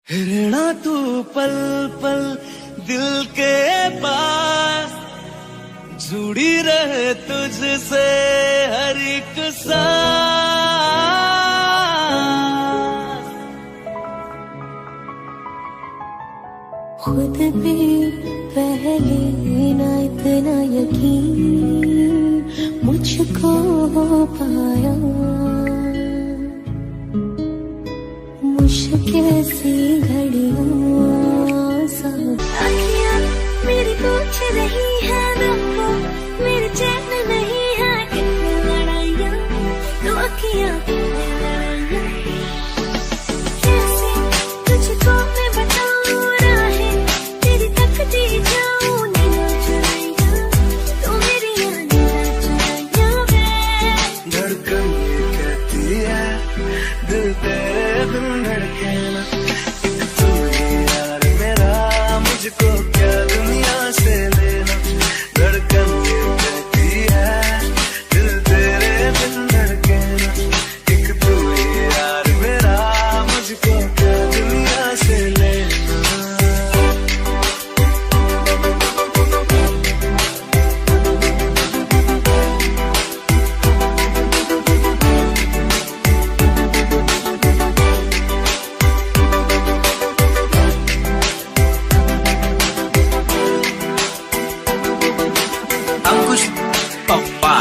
रहना तू पल पल दिल के पास, जुड़ी रहे तुझसे हर एक सांस। खुद भी पहले ना इतना यकीन मुझको हो पाया, मुश्किल सी घड़ियों आँखियाँ मेरी पूछ रही है रब्बा, मेरे चैन नहीं है कितनी लड़ाइयाँ, तो आँखियाँ लड़ाइयाँ कैसे तुझको मैं बताऊँ राहें तेरी तकती जाऊँ नीला चुराइयाँ, तो मेरी नीला चुराइयाँ वे। धड़कन ये कहती है दिल तेरे बिन धड़के ना, एक तू ही यार मेरा मुझको क्या दुनिया से लेना। धड़कन ये कहती है दिल तेरे बिन धड़के ना, एक तू ही यार मेरा मुझको क्या दुनिया से लेना। अंकुश पप्पा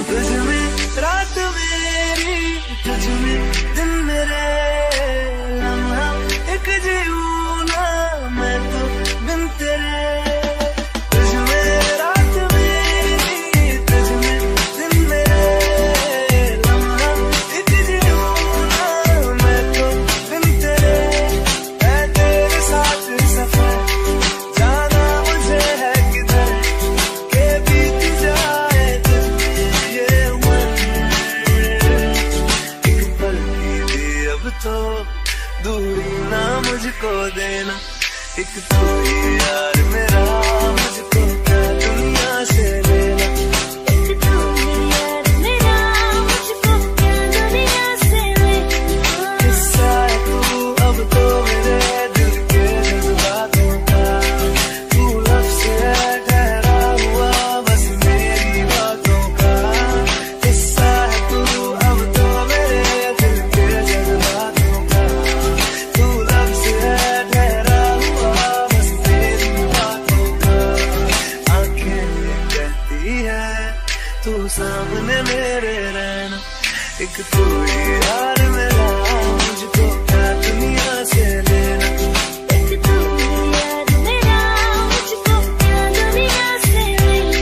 तुझ में रात मेरी, तुझ में दिन मेरे, लम्हा एक जीऊँ ना मैं तो बिन तेरे। तुझ में रात मेरी, तुझ में दिन मेरे, लम्हा एक जीऊँ ना मैं तो बिन तेरे। मैं तेरे साथ सफर जाना मुझे है किधर, के बीत जाए तुझमें ये उम्र। एक पल की भी अब तो दूरी ना मुझको देना, एक तू ही यार मेरा मुझको क्या दुनिया से लेना। एक तू ही यार मेरा मुझको क्या दुनिया से लेना। किस्सा है तू अब तो मेरे दिल के जज्बातों का, तू लफ्ज़ है ठहरा हुआ बस मेरी बातों का। किस्सा है तू अब तो मेरे दिल के जज्बातों का, तू लफ्ज़ है ठहरा हुआ बस मेरी बातों का। आंखें ये कहती है तू सामने मेरे रहना, एक तू ही यार मेरा मुझको क्या दुनिया से लेना। एक तू ही यार मेरा मुझको क्या दुनिया से लेना।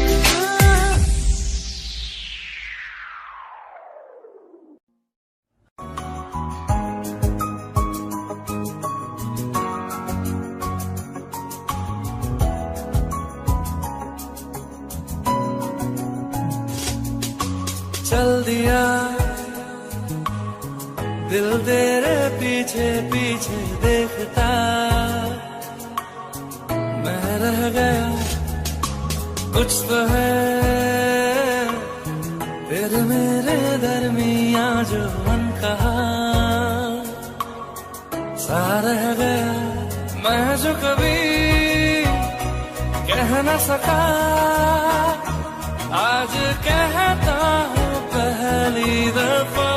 चल दिया दिल तेरे पीछे पीछे देखता, मैं रह गया कुछ तो है तेरे मेरे दरमिया जो अनकहा सा रह गया। मैं जो कभी कह न सका आज कहता हूँ पहली दफा।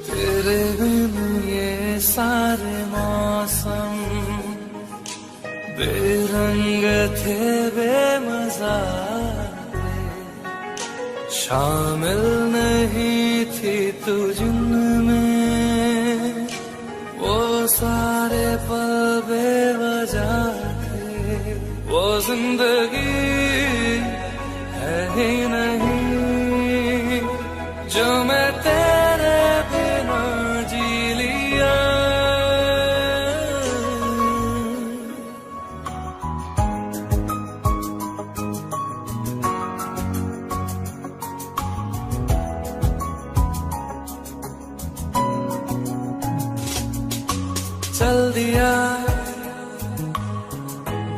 तेरे बिन ये सारे मौसम बेरंग थे बेमजा थे, शामिल नहीं थी तू जिनमें वो सारे पल बेवजह थे। वो जिंदगी है ही नहीं जो मैं तेरे बिना जी लिया। चल दिया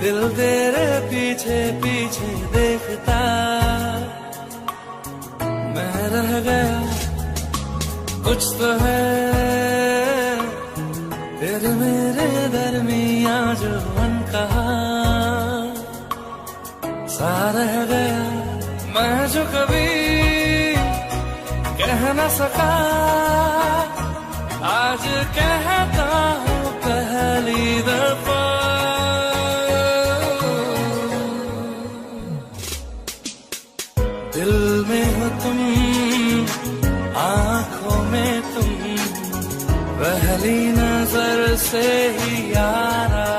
दिल तेरे पीछे पीछे देखता, मैं रह गया कुछ तो है तेरे मेरे दरमियां जो अनकहा सा रह गया, मैं जो कभी कह न सका आज कहता हूँ पहली दफा। दिल में हो तुम, आंखों में तुम, पहली नजर से ही यारा,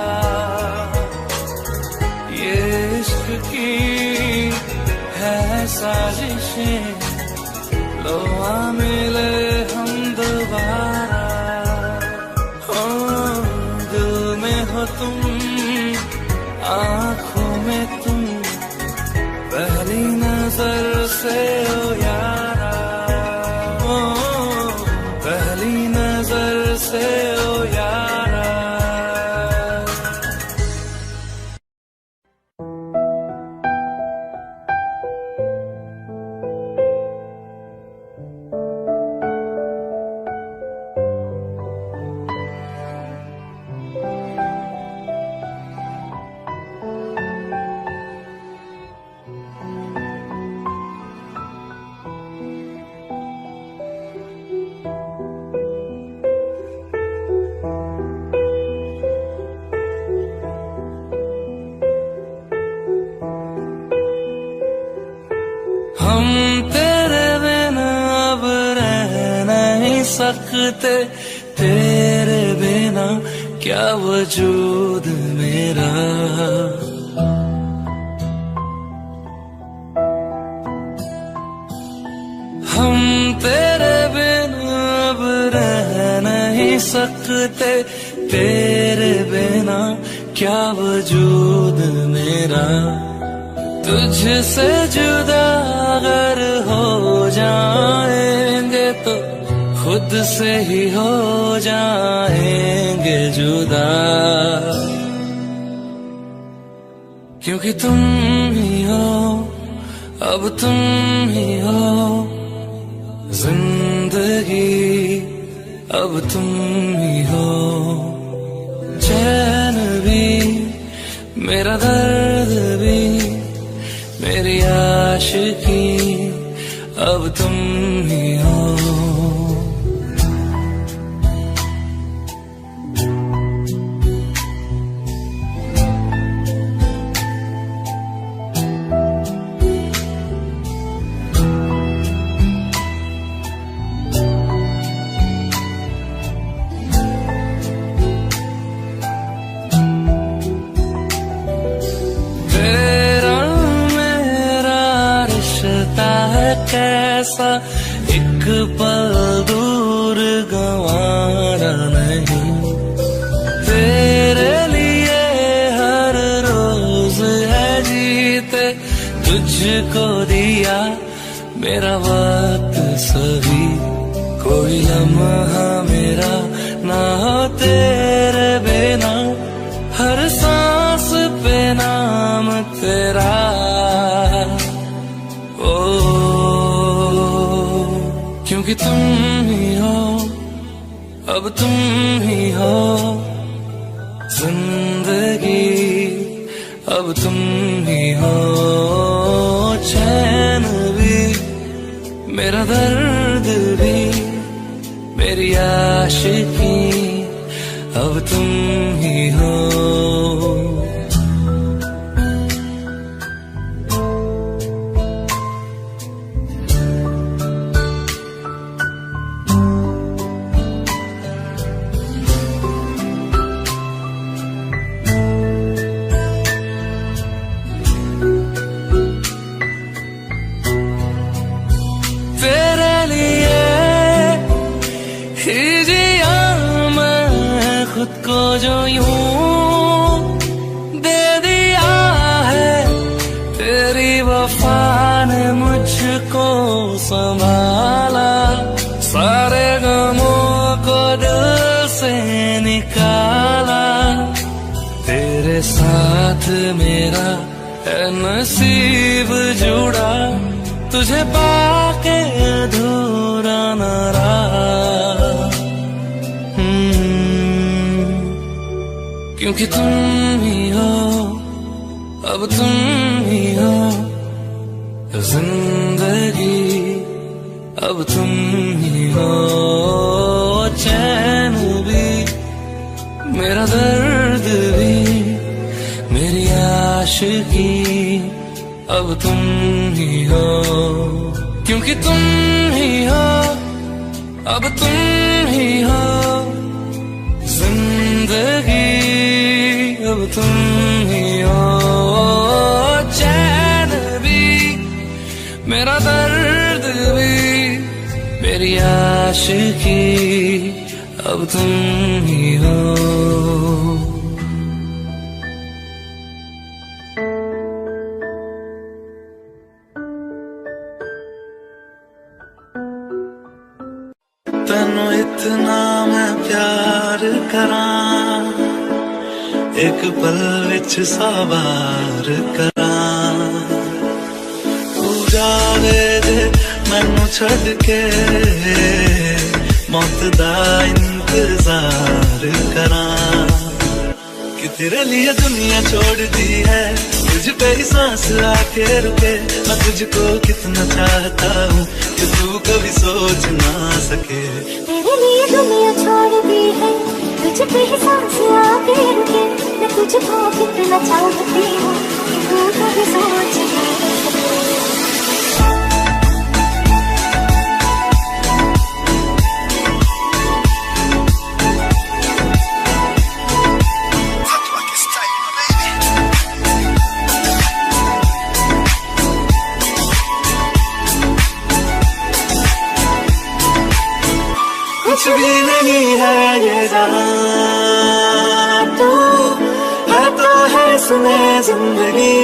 ये इश्क की है साजिशें, लो आ मिले हम दोबारा। हो दिल में हो तुम, आंखों में तुम, पहली नजर से ओ यारा, ओ पहली नजर से ओ यारा। हम तेरे बिना अब रह नहीं सकते, तेरे बिना क्या वजूद मेरा। हम तेरे बिना अब रह नहीं सकते, तेरे बिना क्या वजूद मेरा। तुझसे जुदा अगर हो जाएंगे तो खुद से ही हो जाएंगे जुदा, क्योंकि तुम ही हो, अब तुम ही हो जिंदगी, अब तुम ही हो चैन भी, मेरा दर्द भी, मेरी आशिकी, अब तुम ही हो। कैसा एक पल दूर गंवारा नहीं, तेरे लिए हर रोज है जीते, तुझको दिया मेरा वक्त सभी, कोई लम्हा मेरा ना हो तेरे बिना, हर सांस पे नाम तेरा। क्योंकि तुम ही हो, अब तुम ही हो जिंदगी, अब तुम ही हो चैन भी, मेरा दर्द भी, मेरी आशिकी, अब तुम ही हो। खुद को जो यूं दे दिया है, तेरी वफा ने मुझको संभाला, सारे गमों को दिल से निकाला, तेरे साथ मेरा है नसीब जुड़ा, तुझे पाके अधूरा न रहा। क्योंकि तुम ही हो, अब तुम ही हो जिंदगी, अब तुम ही हो चैन भी, मेरा दर्द भी, मेरी आशिकी, अब तुम ही हो, क्योंकि तुम ही हो, अब तुम ही हो जिंदगी, अब तुम ही हो चैन भी, मेरा दर्द भी, मेरी आशिकी, अब तुम ही हो। तैनू इतना मैं प्यार करां, एक पल विच सवार करां, तू जावे जे मैनू छड़ के, मौत दा इंतजार करां, कि तेरे लिए दुनिया छोड़ दी है, तुझ पे ही सांस आके रुके, मैं तुझको कितना चाहता हूँ कि तू कभी सोच ना सके। तेरे लिए दुनिया छोड़ दी है, तुझ पे ही सांस आके रुके, मैं तुझको कितना चाहती हूँ कि तू कभी सोच ना सके। कुछ भी नहीं है ये जहां, तू है तो है सुने जिंदगी,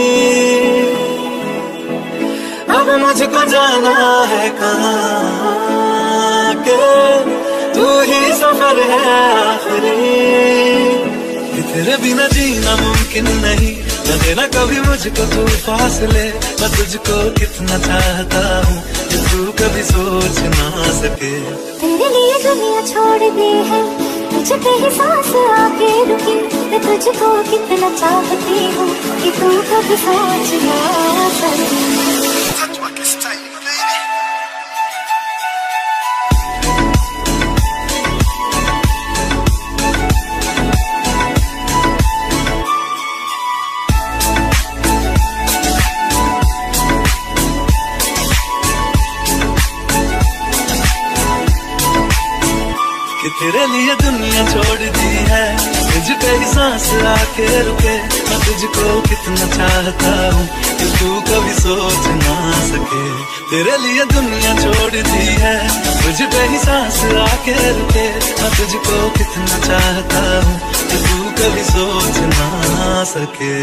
अब मुझको जाना है कहाँ के, तू ही सफर है आखिरी, कि तेरे बिना जीना मुमकिन नहीं, न देना कभी मुझको तू फासले, मैं तुझको कितना चाहता हूँ कि तू कभी सोच ना सके। तेरे लिए दुनिया छोड़ दी है, तुझ पे ही सांस आके रुकी, मैं तुझको कितना चाहती हूँ कि तू कभी सोच ना सके। कि तेरे लिए दुनिया छोड़ दी है, तुझ पे ही सांस आके रुके, मैं तुझको कितना चाहता हूँ कि तू कभी सोच ना सके। तेरे लिए दुनिया छोड़ दी है, तुझ पे ही सांस आके रुके, मैं तुझको कितना चाहता हूँ कि तू कभी सोच ना सके।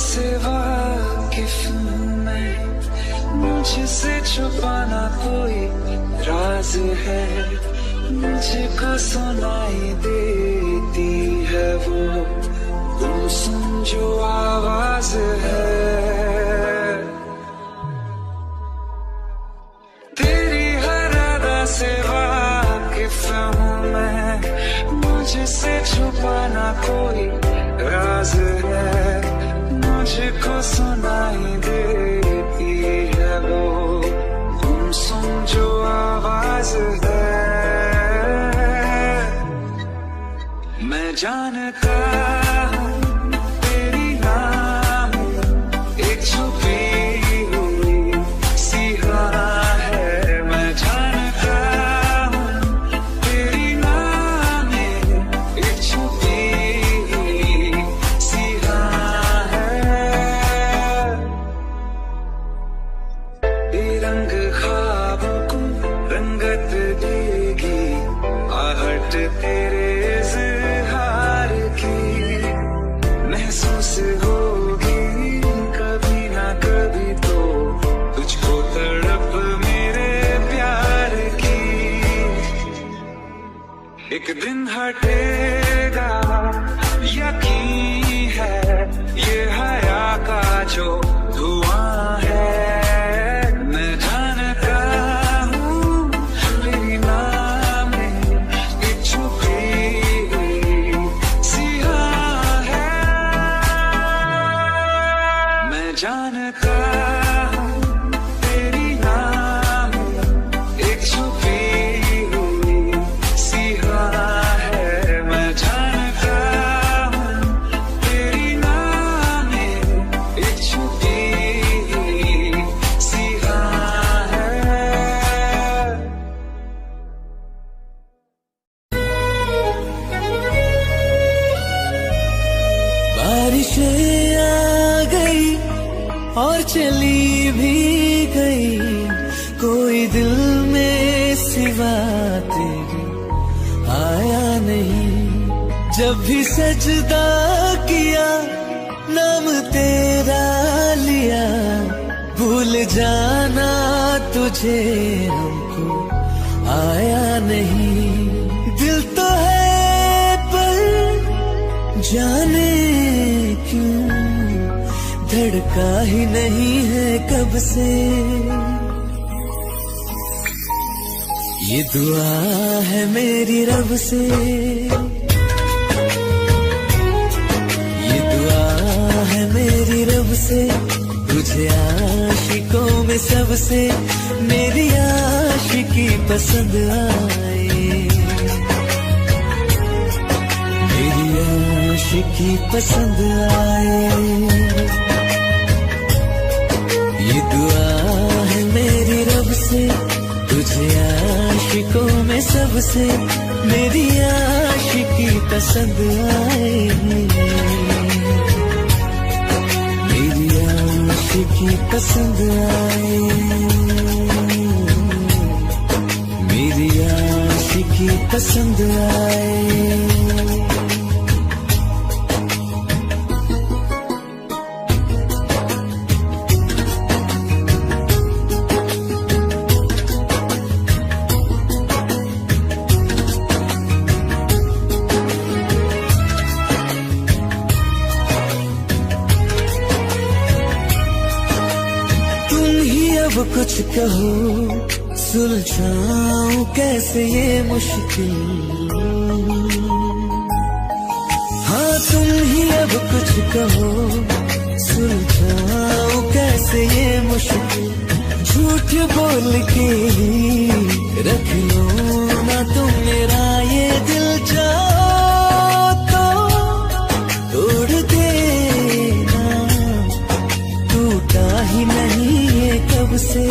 से वाकिफ मैं, मुझसे छुपाना कोई राज है, मुझको सुनाई देती है वो गुमसुम जो आवाज है। तेरी हर अदा से वाकिफ हूँ मैं, मुझसे छुपाना कोई राज है, मुझको सुनाई देती है वो गुमसुम जो आवाज है। मैं जानता हूँ तेरी नाम एक छुपी हुई सी राह है, मैं जानता हूँ तेरी नाम एक छुपी हुई सी राह है। रंग ख्वाबों को रंगत देगी आहट तेरे इज़हार की, एक दिन हटेगा यकीन है, ये हया का जो धुआं है। मैं जानता हूँ मेरी नाम में एक छुपी सिया है। मैं जानता हूँ तेरी नाम एक छुपी सिया है। मैं जानता हूँ तेरी नाम एक छुपी सिया है। बारिशें आ गई और चली भी गई, कोई दिल में सिवा तेरे आया नहीं। जब भी सजदा किया नाम तेरा लिया, भूल जाना तुझे हमको आया नहीं। दिल तो है पर जाने क्यों धड़का ही नहीं है कब से। ये दुआ है मेरी रब से, ये दुआ है मेरी रब से, तुझे आशिकों में सबसे मेरी आशिकी पसंद आए, मेरी आशिकी पसंद आए। ये दुआ है मेरी रब से, तुझे आशिकों में सबसे मेरी आशिकी पसंद आए, मेरी आशिकी पसंद आए, मेरी आशिकी पसंद आए। अब कुछ कहो सुलझाऊं कैसे ये मुश्किल, हाँ तुम ही अब कुछ कहो सुलझाऊं कैसे ये मुश्किल। झूठ बोल के ही रख लो ना तुम मेरा ये दिल, चाहो तो तोड़ देना, टूटा ही नहीं कब से।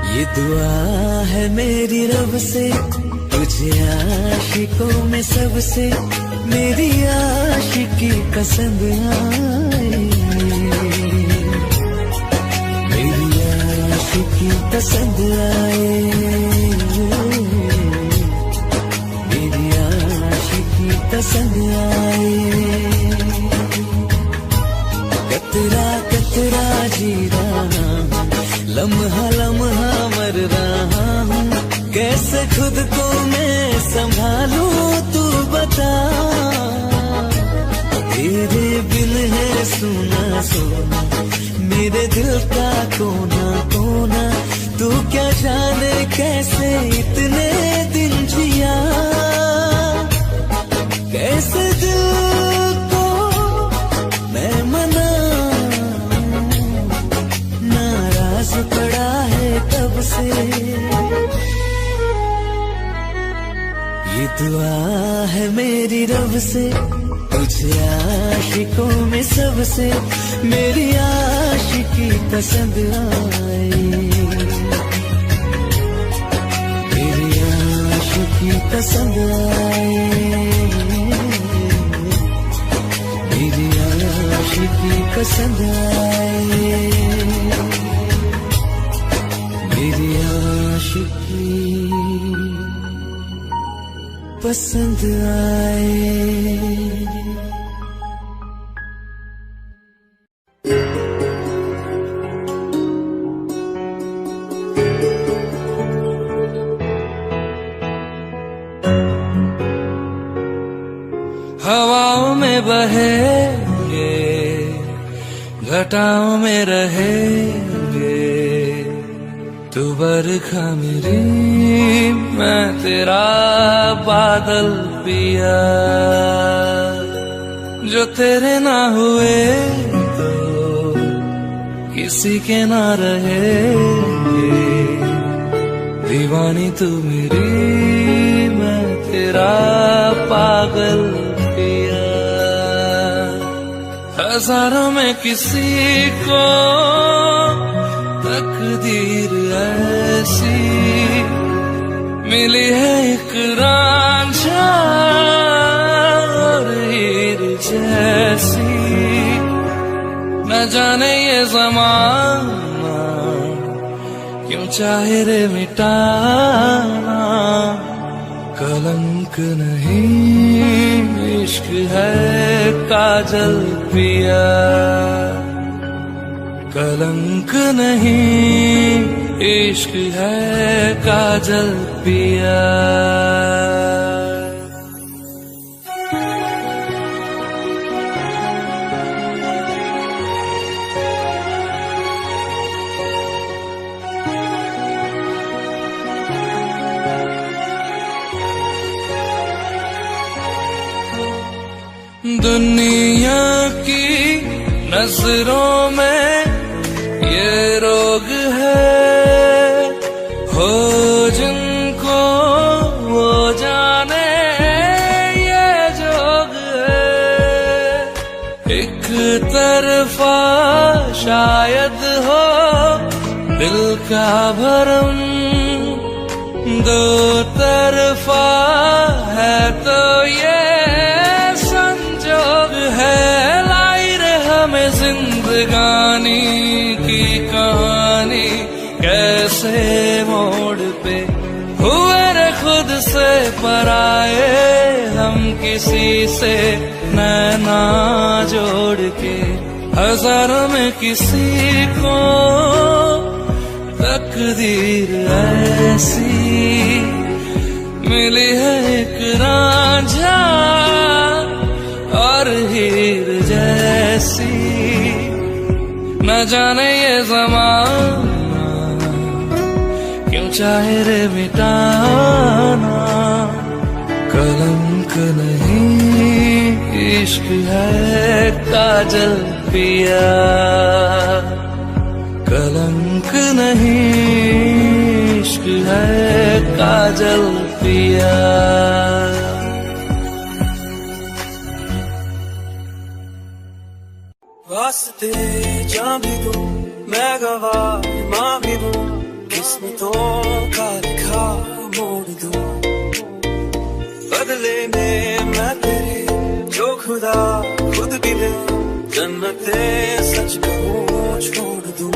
ये दुआ है मेरी रब से, तुझे आशिकों में सबसे मेरी आशिकी पसंद आए, मेरी आशिकी पसंद आए, मेरी आशिकी पसंद आए। कतरा कतरा जी रहा हूँ, लम्हा लम्हा मर रहा हूँ, कैसे खुद को मैं संभालूं तू बता। तेरे बिन है सुना सुना मेरे दिल का कोना कोना, तू क्या जाने कैसे इतने दिन जिया, कैसे दिल को मैं पड़ा है तब से। ये दुआ है मेरी रब से, तुझे आशिकों में सबसे मेरी आशिकी पसंद आए, मेरी आशिकी पसंद आए, मेरी आशिकी पसंद आए, मेरी आशिकी पसंद आए। हवाओं में बहेंगे, घटाओं में रहेंगे, तू बरखा मेरी, मैं तेरा बादल पिया। जो तेरे ना हुए तो किसी के ना रहेंगे, दीवानी तू मेरी, मैं तेरा पागल पिया। हजारों में किसी को तकदीर ऐसी मिली है, एक रांझा और हीर जैसी। न जाने ये ज़माना क्यों चाहे रे मिटाना, कलंक नहीं इश्क है काजल पिया। कलंक नहीं इश्क है काजल पिया। दुनिया की नजरों में ये रोग है, हो जिनको वो जाने ये जोग है। एक तरफा शायद हो दिल का भरम, दो तरफा है तो ये है। लाई रे हमें जिंदगानी की कहानी, कैसे मोड़ पे हुए रे खुद से पराए, हम किसी से नैना जोड़ के। हजारों में किसी को तकदीर ऐसी मिली है, एक रांझा और हीर जैसी। न जाने ये ज़माना क्यों चाहे रे मिटाना, कलंक नहीं इश्क है काजल पिया। कलंक नहीं इश्क है काजल पिया। वास्ते जा भी दूं मैं गवाह माँ भी दूं, किस्मतों का लिखा मोड़ दूं। बदले में मैं तेरे जो खुदा खुद भी दे, जन्नते सच कहूँ छोड़ दूं।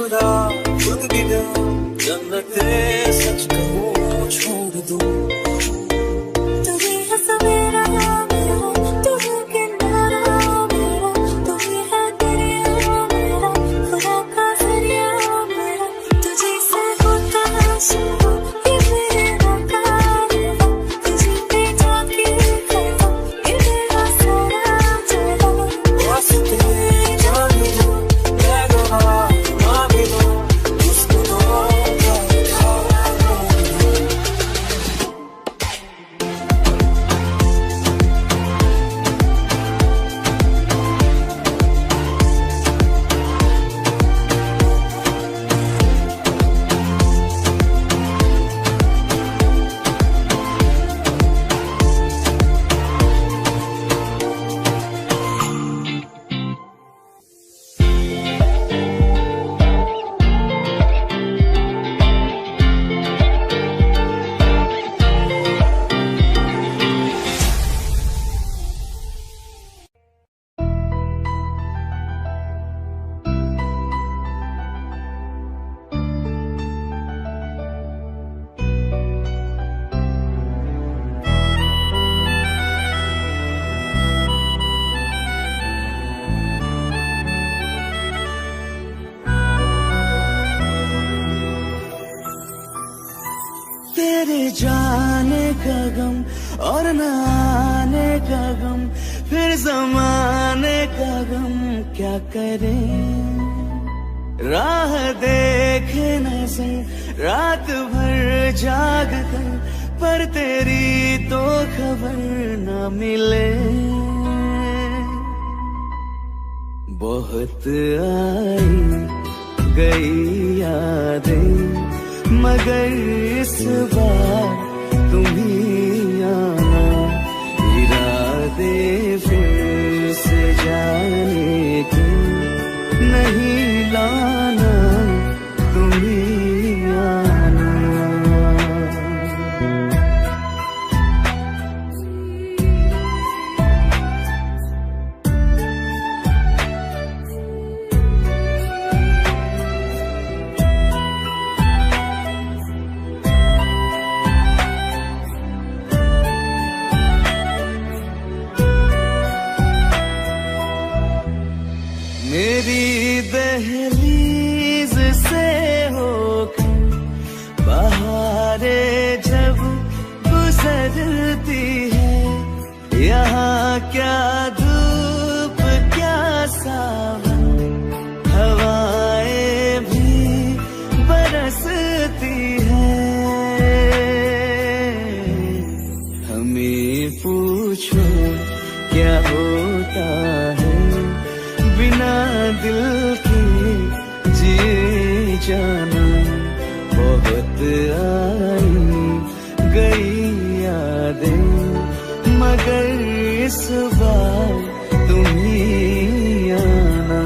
खुदा खुद भी दे जन्नते सच कहूँ छोड़ दूँ तू ही है सवेरा मेरा, तू है किनारा मेरा, तू ही है दरिया मेरा, खुदा का जरिया मेरा, तुझे से होता है शुरू ये मेरा कारवां, तुझे पे जाके करता ये मेरा सारा जलवा। वास्ते जान भी दूँ मैं गवाह माँ भी दूँ उसको तो क्या लिखा मोड़ दूँ तेरे जाने का गम और न आने का गम, फिर जमाने का गम क्या करें। राह देखे नजर रात भर जाग कर, पर तेरी तो खबर न मिले। बहुत आई गई यादें मगर इस बार तुम ही आना, इरादे फिर से जाने के नहीं लाना, तुम ही आना। मेरी दहलीज से होकर बहारें जब गुजरती है, यहाँ क्या धूप क्या सावन, हवाएं भी बरसती है। हमें पूछो क्या होता है बिना दिल के जिए जाना। बहुत आई गई यादें मगर इस बार तुम ही आना।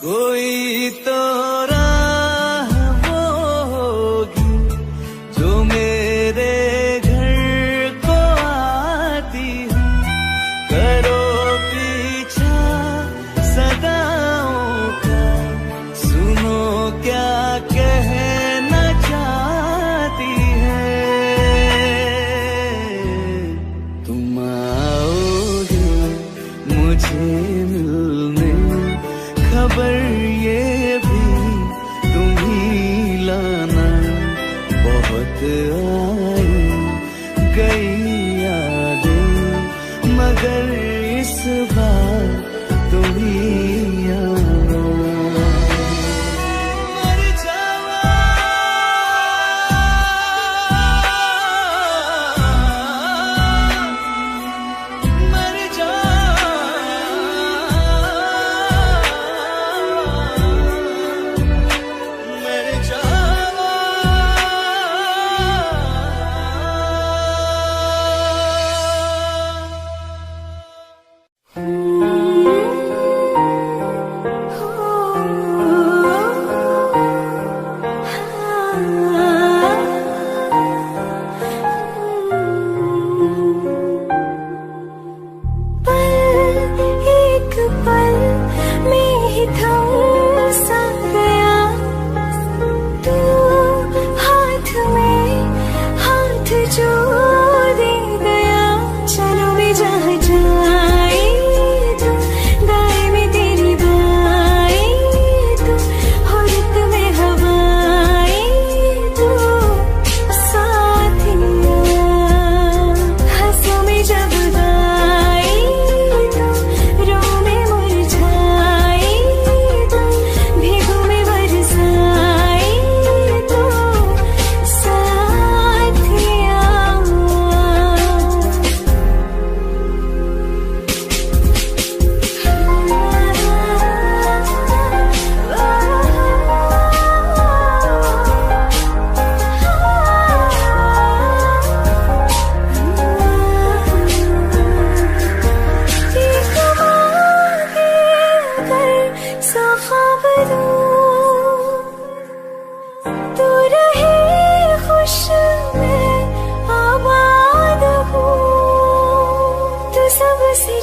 कोई तो राह वो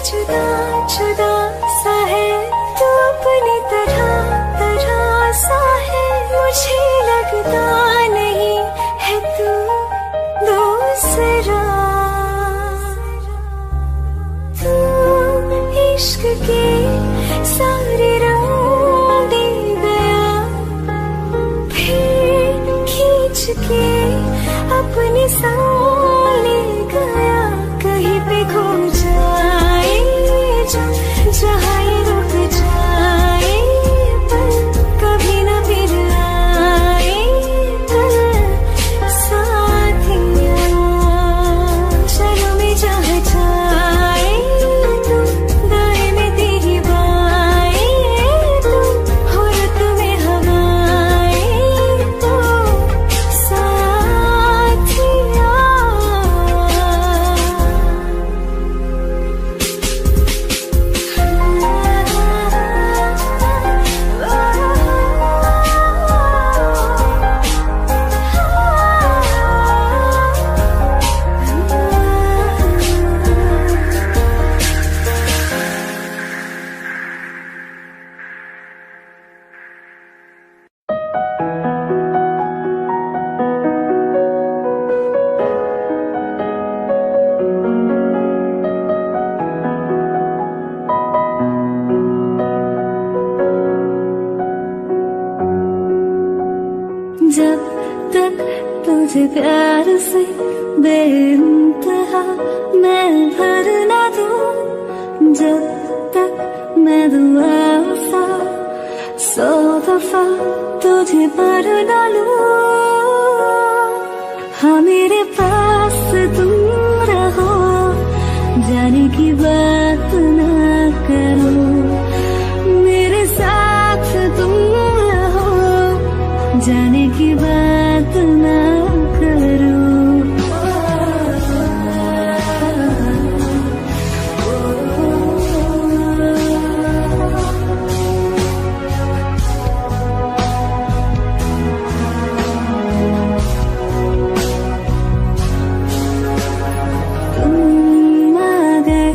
जुदा जुदा सा है तू अपनी तरह तरह सा है मुझे लगता नहीं है तू दूसरा तू इश्क के सारे रंग दे गया फिर खींच के अपने संग ले गया कहीं पे खो जाए जहाँ ये रुक जाए पर कभी न फिर आए कल साथिया चलो मैं जहाँ जाए तू दाएं में तेरी बाएं तू हो रुत में हवाएं तू साथिया जब तक तुझे प्यार से बेइंतहा मैं भर ना दूं जब तक मैं दुआ सा 100 दफा तुझे भर डालूं हाँ मेरे पास तुम रहो जाने की बात ना करो मेरे साथ तुम रहो जाने की बात ना करो तुम आ गए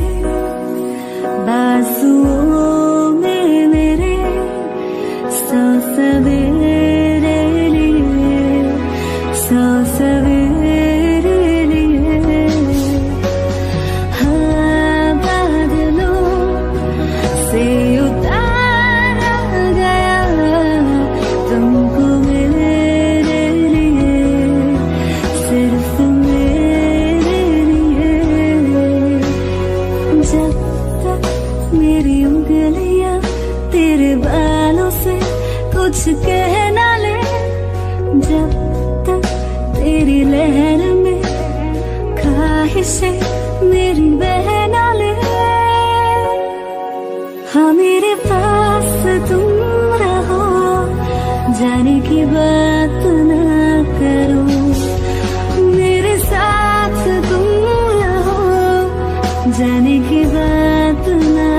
बाजुओं में मेरे सौ सवेरे सौ सवेरे लिए हाँ बादलों से उतारा गया तुमको मेरे लिए सिर्फ मेरे लिए जब तक मेरी उंगलियां तेरे बालों से कुछ कह ना ले जब तक तेरी लहर में ख्वाहिशें मेरी बह ना ले हाँ मेरे पास तुम रहो जाने की बात ना करो मेरे साथ तुम रहो जाने की बात ना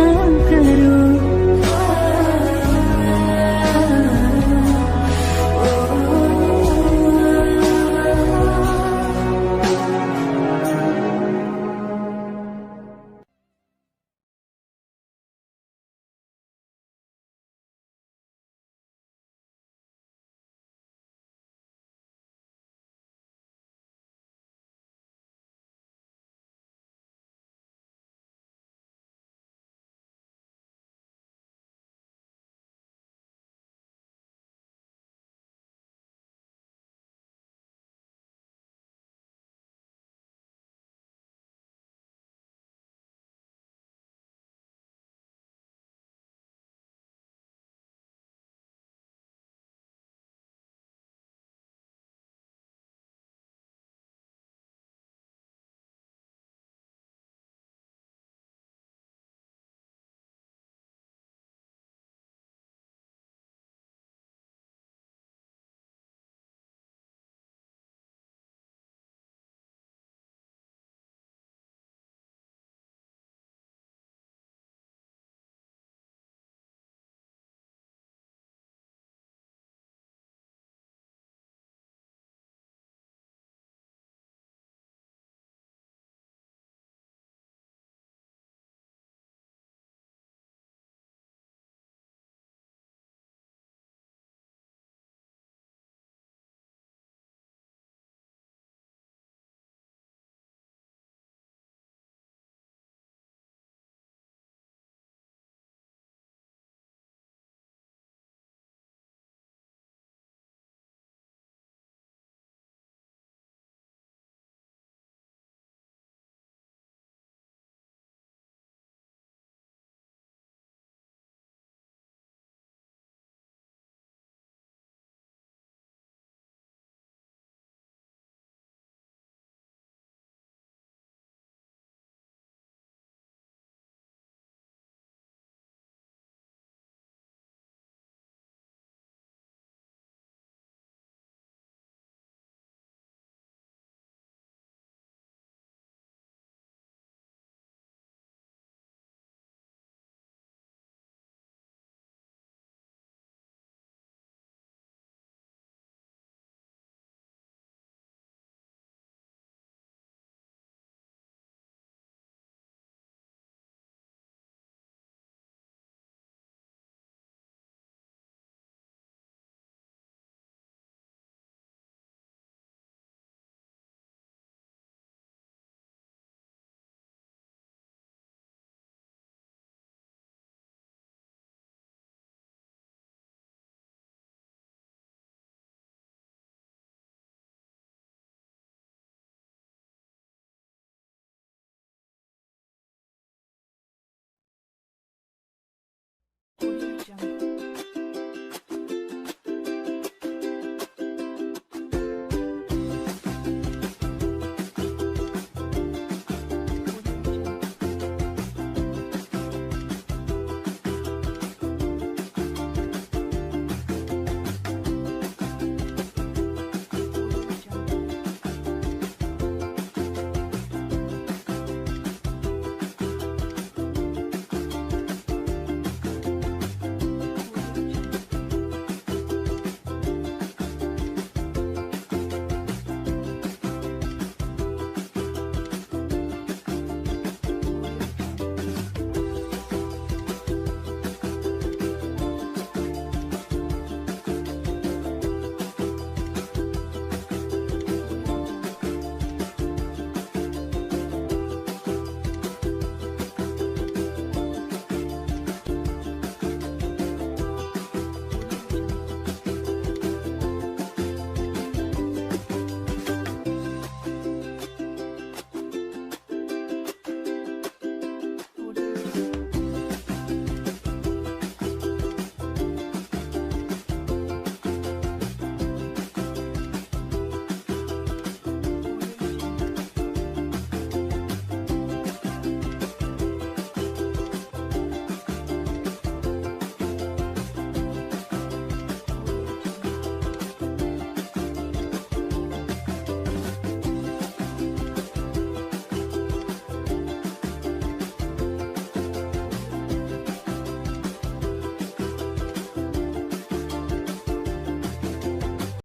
jungle.